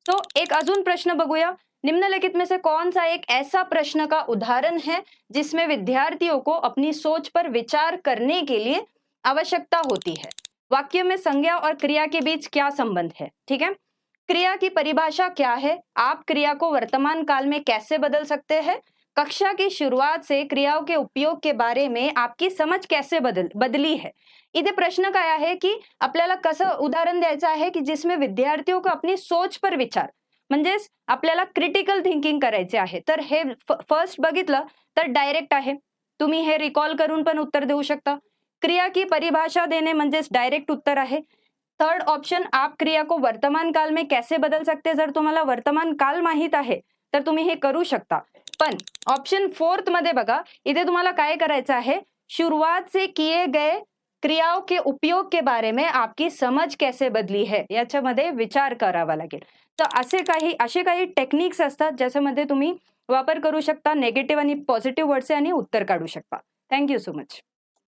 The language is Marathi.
तो एक अजून प्रश्न बघूया। निम्नलिखित में से कौन सा एक ऐसा प्रश्न का उदाहरण है जिसमें विद्यार्थियों को अपनी सोच पर विचार करने के लिए आवश्यकता होती है? वाक्य में संज्ञा और क्रिया के बीच क्या संबंध है? ठीक है। क्रिया की परिभाषा क्या है? आप क्रिया को वर्तमान काल में कैसे बदल सकते हैं? कक्षा की शुरुआत से क्रियाओं के उपयोग के बारे में आपकी समझ कैसे बदली है? इथे प्रश्न काय आहे की आपल्याला कसं उदाहरण द्यायचं आहे की जिसमें विद्यार्थियों को अपनी सोच पर विचार म्हणजेच आपल्याला क्रिटिकल थिंकिंग करायचे आहे. तर हे फर्स्ट बघितलं तर डायरेक्ट आहे. तुम्ही हे रिकॉल करून पण उत्तर देऊ शकता. क्रिया की परिभाषा देणे म्हणजेच डायरेक्ट उत्तर आहे. थर्ड ऑप्शन आप क्रिया को वर्तमान काल में कैसे बदल सकते, जर तुम्हाला वर्तमान काल माहित आहे तर तुम्ही हे करू शकता. पण ऑप्शन फोर्थ मध्ये बघा, इथे तुम्हाला काय करायचं आहे, शुरुआत से किए गए क्रियाओं के उपयोग के बारे में आपकी समझ कैसे बदली है याच्यामध्ये विचार करावा लागेल. तर असे काही टेक्निक्स असतात ज्याच्यामध्ये तुम्ही वापर करू शकता, निगेटिव्ह आणि पॉझिटिव्ह वर्डचे आणि उत्तर काढू शकता. Thank you so much.